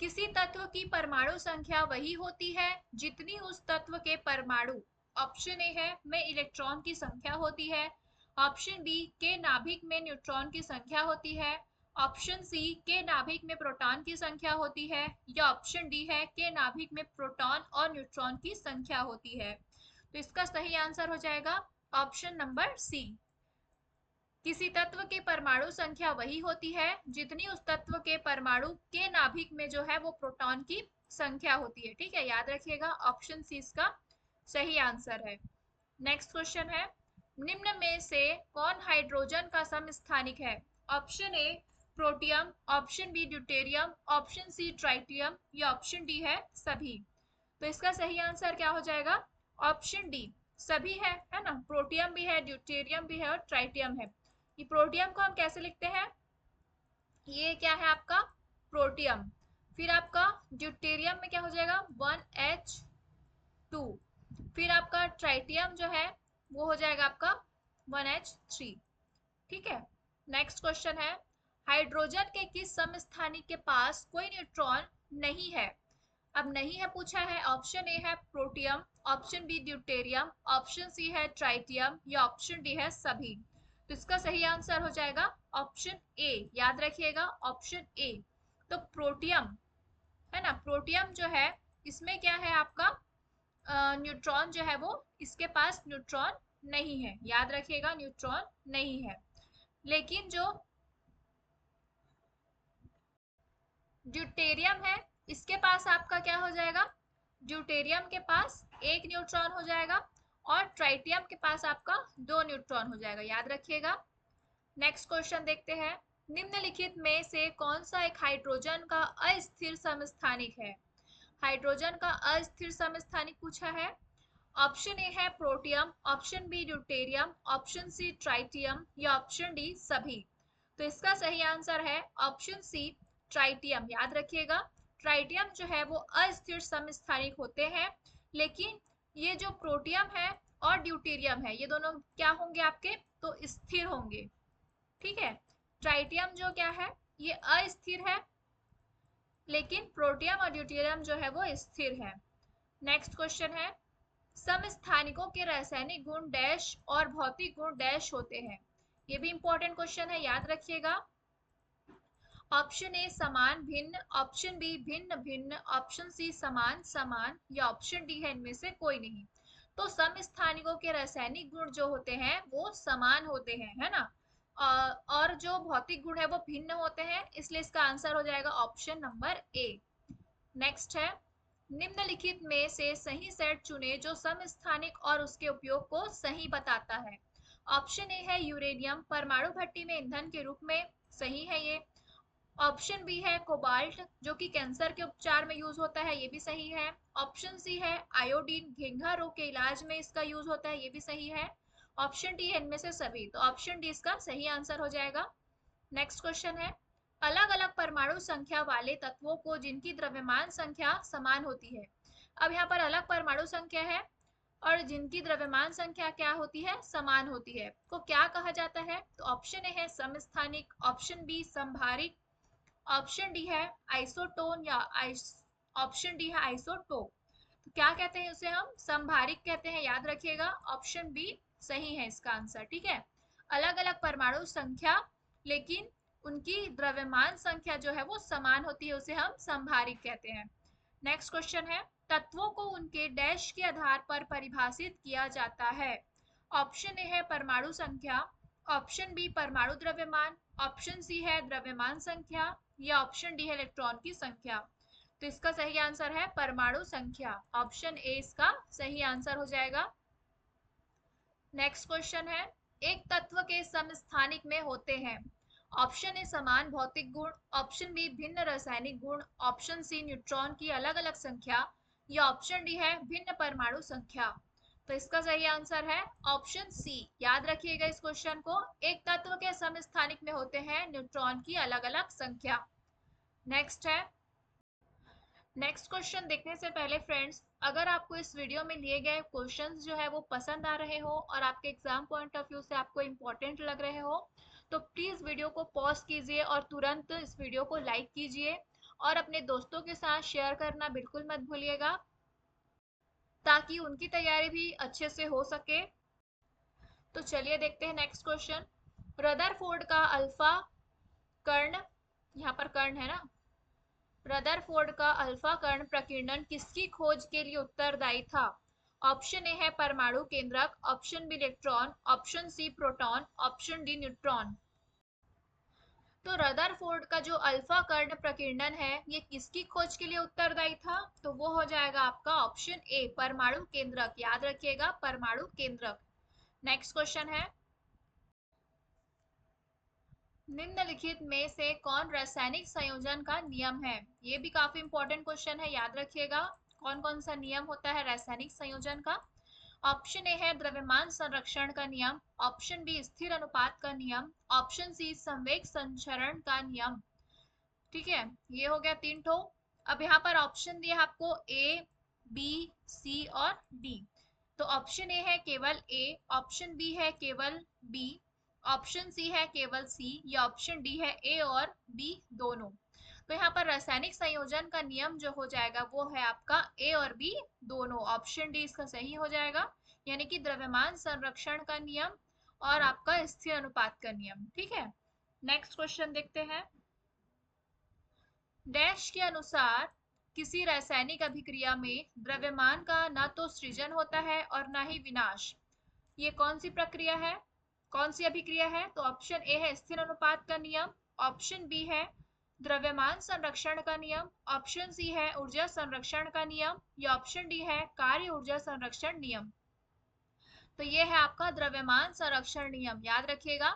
किसी तत्व की परमाणु संख्या वही होती है जितनी उस तत्व के परमाणु, ऑप्शन ए है में इलेक्ट्रॉन की संख्या होती है, ऑप्शन बी के नाभिक में न्यूट्रॉन की संख्या होती है, ऑप्शन सी के नाभिक में प्रोटॉन की संख्या होती है, या ऑप्शन डी है के नाभिक में प्रोटॉन और न्यूट्रॉन की संख्या होती है। तो इसका सही आंसर हो जाएगा ऑप्शन नंबर सी। किसी तत्व की परमाणु संख्या वही होती है जितनी उस तत्व के परमाणु के नाभिक में जो है वो प्रोटॉन की संख्या होती है। ठीक है, याद रखिएगा, ऑप्शन सी इसका सही आंसर है। नेक्स्ट क्वेश्चन है, निम्न में से कौन हाइड्रोजन का समस्थानिक है। Option A protium, option B deuterium, option C tritium या ऑप्शन डी है सभी। तो इसका सही आंसर क्या हो जाएगा, ऑप्शन डी सभी है ना। प्रोटियम भी है, ड्यूटेरियम भी है और ट्राइटियम है। ये प्रोटियम को हम कैसे लिखते हैं, ये क्या है आपका प्रोटियम। फिर आपका ड्यूटेरियम में क्या हो जाएगा 1H2। फिर आपका ट्राइटियम जो है वो हो जाएगा आपका 1H3। ठीक है। नेक्स्ट क्वेश्चन है, हाइड्रोजन के किस समस्थानिक के पास कोई न्यूट्रॉन नहीं है। अब नहीं है पूछा है, ऑप्शन ए है protium, option B deuterium, option C है ट्राइटियम या ऑप्शन डी है सभी। तो इसका सही आंसर हो जाएगा ऑप्शन ए, याद रखिएगा ऑप्शन ए। तो प्रोटियम है ना, प्रोटियम जो है इसमें क्या है आपका न्यूट्रॉन जो है वो इसके पास न्यूट्रॉन नहीं है, याद रखिएगा न्यूट्रॉन नहीं है। लेकिन जो ड्यूटेरियम है इसके पास आपका क्या हो जाएगा, ड्यूटेरियम के पास एक न्यूट्रॉन हो जाएगा और ट्राइटियम के पास आपका दो न्यूट्रॉन हो जाएगा, याद रखिएगा। नेक्स्ट क्वेश्चन देखते हैं, निम्नलिखित में से कौन सा एक हाइड्रोजन का अस्थिर समस्थानिक है। हाइड्रोजन का अस्थिर समस्थानिक पूछा है। ऑप्शन ए है protium, option B deuterium, option C tritium या ऑप्शन डी सभी। तो इसका सही आंसर है ऑप्शन सी ट्राइटियम, याद रखिएगा। ट्राइटियम जो है वो अस्थिर समस्थानिक होते हैं, लेकिन ये जो प्रोटियम है और ड्यूटेरियम है ये दोनों क्या होंगे आपके, तो स्थिर होंगे। ठीक है, ट्राइटियम जो क्या है ये अस्थिर है, लेकिन प्रोटियम और ड्यूटेरियम जो है वो स्थिर है। नेक्स्ट क्वेश्चन है, समस्थानिकों के रासायनिक गुण डैश और भौतिक गुण डैश होते हैं। ये भी इंपॉर्टेंट क्वेश्चन है, याद रखिएगा। ऑप्शन ए समान भिन्न, ऑप्शन बी भिन्न भिन्न, ऑप्शन सी समान समान या ऑप्शन डी है इनमें से कोई नहीं। तो समस्थानिकों के रासायनिक गुण जो होते हैं वो समान होते हैं, है ना। और जो भौतिक गुण है वो भिन्न होते हैं, इसलिए इसका आंसर हो जाएगा ऑप्शन नंबर ए। नेक्स्ट है, निम्नलिखित में से सही सेट चुने जो समस्थानिक और उसके उपयोग को सही बताता है। ऑप्शन ए है यूरेनियम परमाणु भट्टी में ईंधन के रूप में, सही है ये। ऑप्शन बी है कोबाल्ट जो कि कैंसर के उपचार में यूज होता है, ये भी सही है। ऑप्शन सी है आयोडीन, घेंघा रोग के इलाज में इसका यूज होता है, ये भी सही है। ऑप्शन डी है इनमें से सभी, तो ऑप्शन डी इसका सही आंसर हो जाएगा। नेक्स्ट क्वेश्चन है, अलग अलग परमाणु संख्या वाले तत्वों को जिनकी द्रव्यमान संख्या समान होती है। अब यहाँ पर अलग परमाणु संख्या है और जिनकी द्रव्यमान संख्या क्या होती है, समान होती है, को क्या कहा जाता है। तो ऑप्शन ए है समस्थानिक, ऑप्शन बी संभारिक, ऑप्शन डी है आइसोटोन या ऑप्शन डी है आइसोटोप। तो क्या कहते हैं उसे, हम संभारिक कहते हैं, याद रखिएगा ऑप्शन बी सही है इसका आंसर। ठीक है, अलग अलग परमाणु संख्या लेकिन उनकी द्रव्यमान संख्या जो है वो समान होती है, उसे हम संभारिक कहते हैं। नेक्स्ट क्वेश्चन है, तत्वों को उनके डैश के आधार पर परिभाषित किया जाता है। ऑप्शन ए है परमाणु संख्या, ऑप्शन बी परमाणु द्रव्यमान, ऑप्शन सी है द्रव्यमान संख्या, या ऑप्शन डी है इलेक्ट्रॉन की संख्या। तो इसका सही आंसर है परमाणु संख्या, ऑप्शन ए इसका सही आंसर हो जाएगा। नेक्स्ट क्वेश्चन है, एक तत्व के समस्थानिक में होते हैं। ऑप्शन ए समान भौतिक गुण, ऑप्शन बी भिन्न रासायनिक गुण, ऑप्शन सी न्यूट्रॉन की अलग अलग संख्या, या ऑप्शन डी है भिन्न परमाणु संख्या। तो इसका सही आंसर है ऑप्शन सी। याद रखिएगा इस क्वेश्चन को, एक तत्व के समस्थानिक में होते हैं न्यूट्रॉन की अलग अलग संख्या। नेक्स्ट है, नेक्स्ट क्वेश्चन देखने से पहले फ्रेंड्स, अगर आपको इस वीडियो में लिए गए क्वेश्चंस जो है वो पसंद आ रहे हो और आपके एग्जाम पॉइंट ऑफ व्यू से आपको इम्पोर्टेंट लग रहे हो, तो प्लीज़ वीडियो को पॉज कीजिए और तुरंत इस वीडियो को लाइक कीजिए और अपने दोस्तों के साथ शेयर करना बिल्कुल मत भूलिएगा, ताकि उनकी तैयारी भी अच्छे से हो सके। तो चलिए देखते हैं नेक्स्ट क्वेश्चन। रदरफोर्ड का अल्फा कर्ण, यहाँ पर कर्ण है ना, रदरफोर्ड का अल्फा कर्ण प्रकीर्णन किसकी खोज के लिए उत्तरदायी था? ऑप्शन ए है परमाणु केंद्रक, option B electron, option C proton, option D neutron. तो रदरफोर्ड का जो अल्फा कर्ण प्रकीर्णन है ये किसकी खोज के लिए उत्तरदायी था? तो वो हो जाएगा आपका ऑप्शन ए परमाणु केंद्रक। याद रखिएगा परमाणु केंद्रक। नेक्स्ट क्वेश्चन है, निम्नलिखित में से कौन रासायनिक संयोजन का नियम है? ये भी काफी इंपॉर्टेंट क्वेश्चन है, याद रखिएगा कौन कौन सा नियम होता है रासायनिक संयोजन का। ऑप्शन ए है द्रव्यमान संरक्षण का नियम, ऑप्शन बी स्थिर अनुपात का नियम, ऑप्शन सी संवेग संचरण का नियम। ठीक है, ये हो गया तीन ठो। अब यहाँ पर ऑप्शन दिया आपको ए, बी, सी और डी। तो ऑप्शन ए है केवल ए, ऑप्शन बी है केवल बी, ऑप्शन सी है केवल सी, या ऑप्शन डी है ए और बी दोनों। तो यहाँ पर रासायनिक संयोजन का नियम जो हो जाएगा वो है आपका ए और बी दोनों, ऑप्शन डी इसका सही हो जाएगा, यानी कि द्रव्यमान संरक्षण का नियम और आपका स्थिर अनुपात का नियम। ठीक है, नेक्स्ट क्वेश्चन देखते हैं। डैश के अनुसार किसी रासायनिक अभिक्रिया में द्रव्यमान का न तो सृजन होता है और न ही विनाश। ये कौन सी प्रक्रिया है, कौन सी अभिक्रिया है? तो ऑप्शन ए है स्थिर अनुपात का नियम, ऑप्शन बी है द्रव्यमान संरक्षण का नियम, ऑप्शन सी है ऊर्जा संरक्षण का नियम, या ऑप्शन डी है कार्य ऊर्जा संरक्षण नियम। तो ये है आपका द्रव्यमान संरक्षण नियम। याद रखिएगा,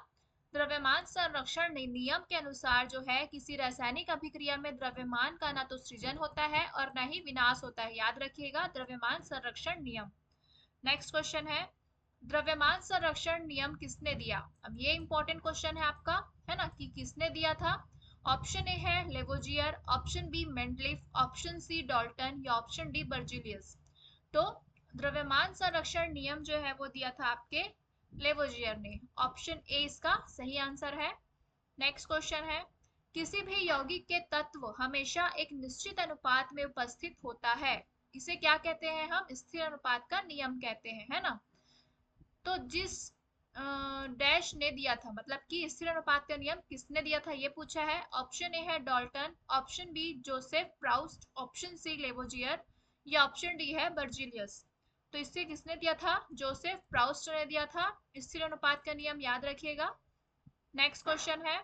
द्रव्यमान संरक्षण नियम के अनुसार जो है किसी रासायनिक अभिक्रिया में द्रव्यमान का ना तो सृजन होता है और न ही विनाश होता है। याद रखिएगा द्रव्यमान संरक्षण नियम। नेक्स्ट क्वेश्चन है, द्रव्यमान संरक्षण नियम किसने दिया? अब ये इंपॉर्टेंट क्वेश्चन है आपका, है ना, कि किसने दिया था। ऑप्शन ए है Lavoisier, option B Mendeleev, option C Dalton, या ऑप्शन डी बर्जीलियस। तो द्रव्यमान संरक्षण नियम जो है वो दिया था आपके लेवोजियर ने, ऑप्शन ए इसका सही आंसर है। नेक्स्ट क्वेश्चन है, किसी भी यौगिक के तत्व हमेशा एक निश्चित अनुपात में उपस्थित होता है, इसे क्या कहते हैं हम? स्थिर अनुपात का नियम कहते हैं, है ना। तो जिस डैश ने दिया था, मतलब कि स्थिर अनुपात का नियम किसने दिया था ये पूछा है। ऑप्शन ए है Dalton, option B Joseph Proust, option C Lavoisier, या ऑप्शन डी है बर्जीलियस। तो इससे किसने दिया था? जोसेफ प्राउस्ट ने दिया था स्थिर अनुपात का नियम, याद रखिएगा। नेक्स्ट क्वेश्चन है,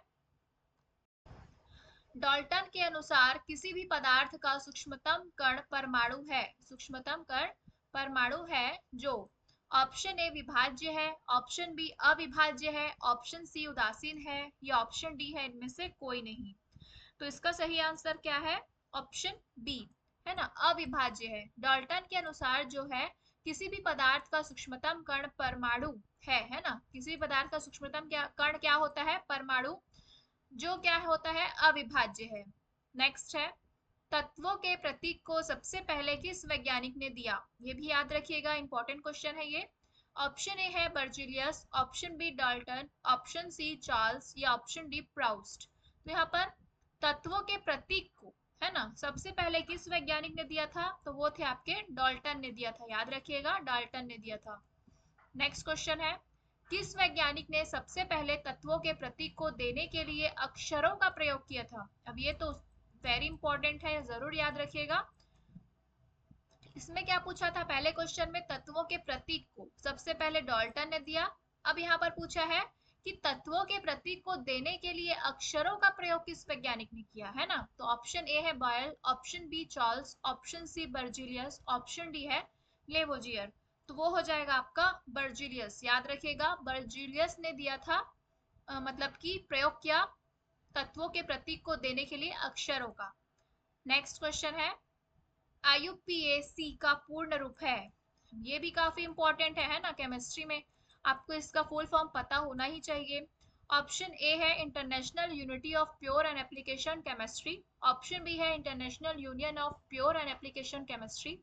डाल्टन के अनुसार किसी भी पदार्थ का सूक्ष्मतम कण परमाणु है, सूक्ष्मतम कण परमाणु है जो ऑप्शन ए विभाज्य है, ऑप्शन बी अविभाज्य है, ऑप्शन सी उदासीन है, या ऑप्शन डी है इनमें से कोई नहीं। तो इसका सही आंसर क्या है? ऑप्शन बी, है ना, अविभाज्य है। डाल्टन के अनुसार जो है किसी भी पदार्थ का सूक्ष्मतम कण परमाणु है ना, किसी भी पदार्थ का सूक्ष्मतम क्या कण क्या होता है? परमाणु, जो क्या होता है? अविभाज्य है। नेक्स्ट है, तत्वों के प्रतीक को सबसे पहले किस वैज्ञानिक ने दिया? ये भी याद रखिएगा, इंपॉर्टेंट क्वेश्चन है ये। ऑप्शन ए है Berzelius, option B Dalton, option C Charles, या ऑप्शन डी प्राउस्ट। तो यहाँ पर तत्वों के प्रतीक को, है ना, सबसे पहले किस वैज्ञानिक ने दिया था? तो वो थे आपके डाल्टन ने दिया था। याद रखिएगा डाल्टन ने दिया था। नेक्स्ट क्वेश्चन है, किस वैज्ञानिक ने सबसे पहले तत्वों के प्रतीक को देने के लिए अक्षरों का प्रयोग किया था? अब ये तो वेरी इंपॉर्टेंट है, जरूर याद रखिएगा। इसमें क्या पूछा था? पहले क्वेश्चन में तत्वों के प्रतीक को सबसे पहले डाल्टन ने दिया। अब यहाँ पर पूछा है कि तत्वों के प्रतीक को देने के लिए अक्षरों का प्रयोग किस वैज्ञानिक ने किया, है ना? तो ऑप्शन ए है Boyle, option B Charles, option C Berzelius, option D है लेवोजियर। तो वो हो जाएगा आपका बर्जीलियस। याद रखिएगा, बर्जीलियस ने दिया था, मतलब कि प्रयोग किया तत्वों के प्रतीक को देने के लिए अक्षरों का। नेक्स्ट क्वेश्चन है, IUPAC का पूर्ण रूप है? ये भी काफी इंपॉर्टेंट है ना? केमिस्ट्री में आपको इसका फुल फॉर्म पता होना ही चाहिए। ऑप्शन ए है international unity of pure and application chemistry, option B है international union of pure and application chemistry,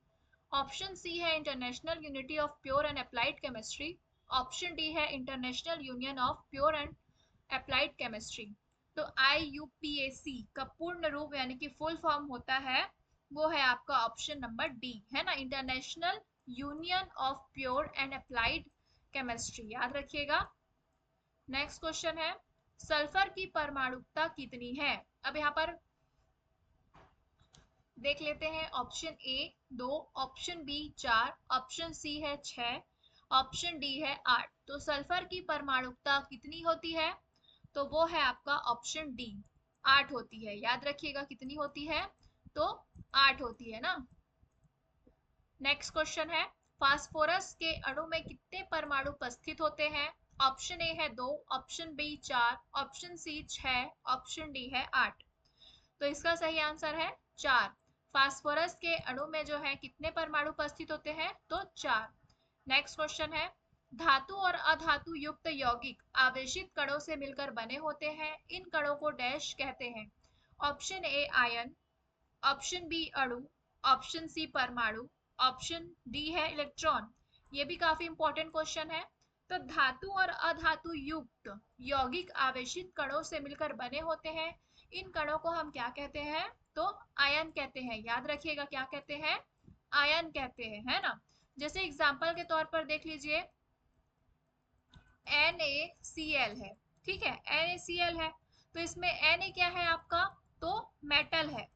option C है international unity of pure and applied chemistry, option D है international union of pure and applied chemistry. तो IUPAC का पूर्ण रूप यानी कि full form होता है, वो है आपका ऑप्शन नंबर डी, है ना? International union of pure and applied chemistry. याद रखिएगा। नेक्स्ट क्वेश्चन है, सल्फर की परमाणुकता कितनी है? अब यहाँ पर देख लेते हैं। Option A 2, option B 4, option C है 6, ऑप्शन डी है 8। तो सल्फर की परमाणुकता कितनी होती है? तो वो है आपका ऑप्शन डी, 8 होती है। याद रखिएगा कितनी होती है? तो 8 होती है ना। नेक्स्ट क्वेश्चन है, फास्फोरस के अणु में कितने परमाणु उपस्थित होते हैं? ऑप्शन ए है 2, option B 4, option C 6, option D है 8। तो इसका सही आंसर है 4। फास्फोरस के अणु में जो है कितने परमाणु उपस्थित होते हैं? तो 4। नेक्स्ट क्वेश्चन है, धातु और अधातु युक्त यौगिक आवेशित कणों से मिलकर बने होते हैं, इन कणों को डैश कहते हैं? Option A ion, option B अणु, ऑप्शन सी परमाणु, ऑप्शन डी है इलेक्ट्रॉन। ये भी काफी इंपॉर्टेंट क्वेश्चन है। तो धातु और अधातु युक्त यौगिक आवेशित कणों से मिलकर बने होते हैं, इन कणों को हम क्या कहते हैं? तो आयन कहते हैं। याद रखिएगा, क्या कहते हैं? आयन कहते हैं, है ना? जैसे एग्जांपल के तौर पर देख लीजिए, NaCl है, ठीक है? NaCl है, तो इसमें Na क्या है आपका? तो मेटल है,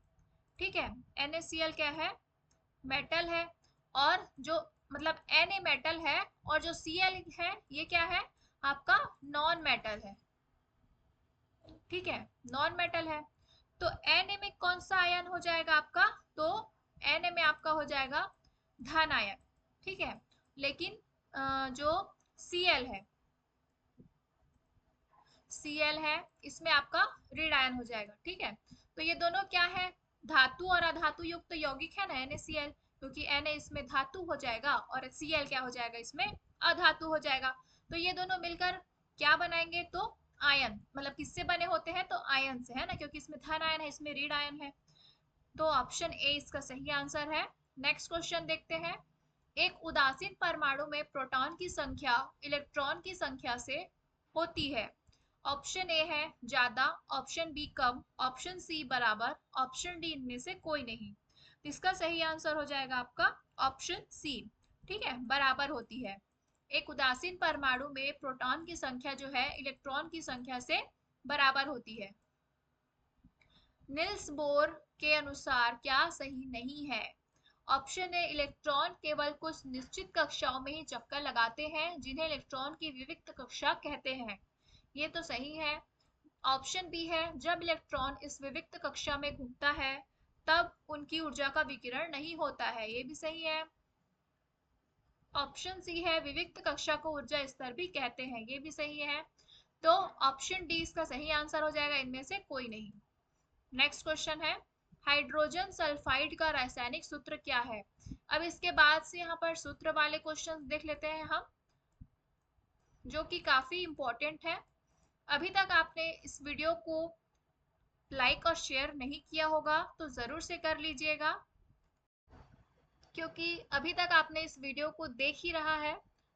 ठीक है? NaCl क्या है? मेटल है। और जो मतलब Na मेटल है और जो Cl है ये क्या है? आपका नॉन मेटल है, ठीक है? नॉन मेटल है। तो Na में कौन सा आयन हो जाएगा आपका? तो Na में आपका हो जाएगा धन आयन, ठीक है? लेकिन जो Cl है, Cl है, इसमें आपका ऋण आयन हो जाएगा, ठीक है? तो ये दोनों क्या है? धातु और अधातु युक्त यौगिक है ना NaCl, क्योंकि Na इसमें धातु हो जाएगा और Cl क्या हो जाएगा? इसमें अधातु हो जाएगा। तो ये दोनों मिलकर क्या बनाएंगे? तो आयन। मतलब किससे बने होते हैं? तो आयन से, है ना? क्योंकि इसमें धन आयन है, इसमें ऋण आयन है। तो ऑप्शन ए इसका सही आंसर है। नेक्स्ट क्वेश्चन देखते हैं, एक उदासीन परमाणु में प्रोटॉन की संख्या इलेक्ट्रॉन की संख्या से होती है? ऑप्शन ए है ज्यादा, ऑप्शन बी कम, ऑप्शन सी बराबर, ऑप्शन डी इनमें से कोई नहीं। तो इसका सही आंसर हो जाएगा आपका ऑप्शन सी, ठीक है? बराबर होती है। एक उदासीन परमाणु में प्रोटॉन की संख्या जो है इलेक्ट्रॉन की संख्या से बराबर होती है। निल्स बोर के अनुसार क्या सही नहीं है? ऑप्शन ए इलेक्ट्रॉन केवल कुछ निश्चित कक्षाओं में ही चक्कर लगाते हैं, जिन्हें इलेक्ट्रॉन की विविक्त कक्षा कहते हैं। ये तो सही है। ऑप्शन बी है जब इलेक्ट्रॉन इस विविक्त कक्षा में घूमता है तब उनकी ऊर्जा का विकिरण नहीं होता है। ये भी सही है। ऑप्शन सी है विविक्त कक्षा को ऊर्जा स्तर भी कहते हैं। ये भी सही है। तो ऑप्शन डी इसका सही आंसर हो जाएगा, इनमें से कोई नहीं। नेक्स्ट क्वेश्चन है, हाइड्रोजन सल्फाइड का रासायनिक सूत्र क्या है? अब इसके बाद से यहाँ पर सूत्र वाले क्वेश्चन देख लेते हैं हम, जो कि काफी इंपॉर्टेंट है। अभी तक आपने इस वीडियो को लाइक और शेयर नहीं किया होगा तो जरूर से कर लीजिएगा, क्योंकि अभी तक आपने इस वीडियो को देख ही रहा है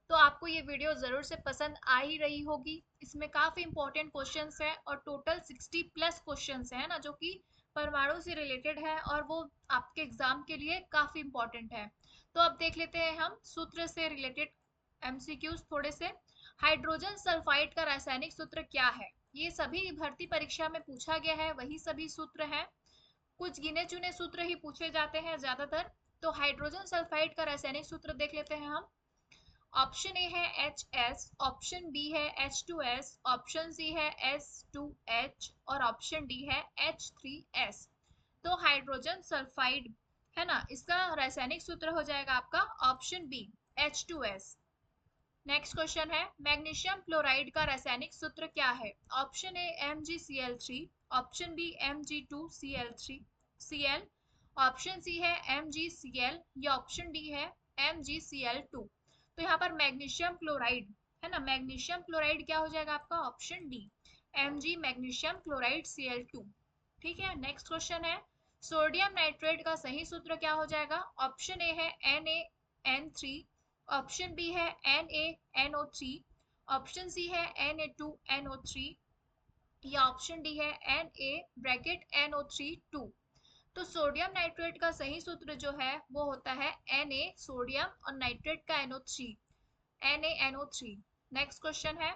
तो आपको ये वीडियो जरूर से पसंद आ ही रही होगी। इसमें काफी इंपॉर्टेंट क्वेश्चंस है और टोटल 60+ क्वेश्चंस है ना, जो कि परमाणु से रिलेटेड है और वो आपके एग्जाम के लिए काफी इंपॉर्टेंट है। तो अब देख लेते हैं हम सूत्र से रिलेटेड MCQs थोड़े से। हाइड्रोजन सल्फाइड का रासायनिक सूत्र क्या है? ये सभी भर्ती परीक्षा में पूछा गया है, वही सभी सूत्र हैं। कुछ गिने चुने सूत्र ही पूछे जाते हैं ज्यादातर। तो हाइड्रोजन सल्फाइड का रासायनिक सूत्र देख लेते हैं हम। ऑप्शन ए है HS, ऑप्शन बी है H2S, ऑप्शन सी है S2H और ऑप्शन डी है H3S। तो हाइड्रोजन सल्फाइड है ना, इसका रासायनिक सूत्र हो जाएगा आपका option B H2S। Next question है, मैग्नीशियम क्लोराइड का रासायनिक सूत्र क्या है? Option A MgCl3, option B Mg2Cl3Cl, option C है MgCl या ऑप्शन डी है MgCl2। तो यहाँ पर मैग्नीशियम क्लोराइड है ना, मैग्नीशियम क्लोराइड क्या हो जाएगा आपका option D Mg magnesium chloride Cl2। ठीक है, नेक्स्ट क्वेश्चन है, सोडियम नाइट्रेट का सही सूत्र क्या हो जाएगा? ऑप्शन ए है NaN3, ऑप्शन बी है NaNO3, ऑप्शन सी है Na2NO3 या ऑप्शन डी है Na(NO3) 2। तो सोडियम नाइट्रेट का सही सूत्र जो है वो होता है Na सोडियम और नाइट्रेट का NO3 NaNO3। नेक्स्ट क्वेश्चन है,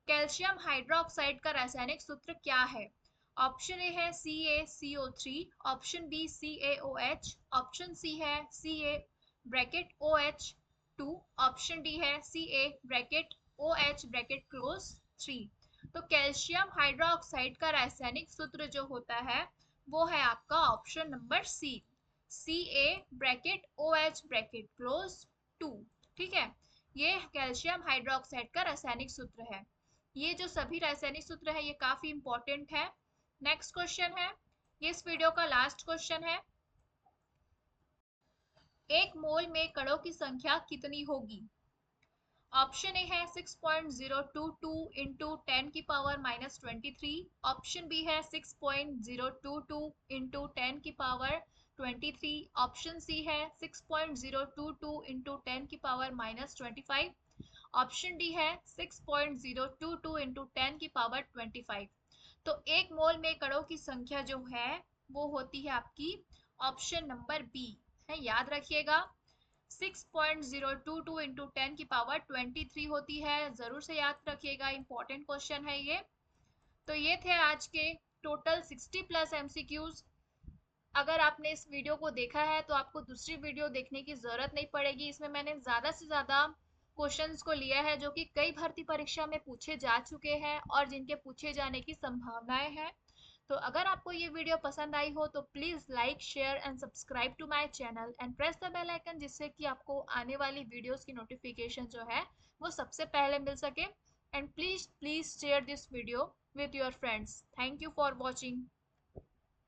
कैल्शियम हाइड्रोक्साइड का रासायनिक सूत्र क्या है? ऑप्शन ए है CaCO3, option B CaOH, option C है Ca(OH)2, ऑप्शन डी है Ca(OH)3। तो कैल्शियम हाइड्रोक्साइड का रासायनिक सूत्र जो होता है वो है आपका ऑप्शन नंबर सी Ca(OH)2। ठीक है, ये कैल्शियम हाइड्रोक्साइड का रासायनिक सूत्र है। ये जो सभी रासायनिक सूत्र है ये काफी इंपॉर्टेंट है। नेक्स्ट क्वेश्चन है, ये इस वीडियो का लास्ट क्वेश्चन है, एक मोल में कणों की संख्या कितनी होगी? ऑप्शन ए है 6.022 इंटू 10⁻⁻23, ऑप्शन बी है 6.022 इंटू 10⁻23, ऑप्शन सी है 6.022 इंटू 10⁻⁻25, ऑप्शन डी है 6.022 इंटू 10⁻25। तो एक मोल में कणों की संख्या जो है वो होती है आपकी ऑप्शन नंबर बी है, याद रखिएगा 6.022 इंटू 10⁻23 होती है, जरूर से याद रखिएगा, इंपॉर्टेंट क्वेश्चन है ये। तो ये थे आज के टोटल 60+ MCQs। अगर आपने इस वीडियो को देखा है तो आपको दूसरी वीडियो देखने की जरूरत नहीं पड़ेगी, इसमें मैंने ज्यादा से ज्यादा क्वेश्चंस को लिया है जो कि कई भर्ती परीक्षा में पूछे जा चुके हैं और जिनके पूछे जाने की संभावनाएं हैं। तो अगर आपको ये वीडियो पसंद आई हो तो please like share and subscribe to my channel and press the bell icon, जिससे कि आपको आने वाली वीडियोस की नोटिफिकेशन जो है वो सबसे पहले मिल सके। And please share this video with your friends. Thank you for watching.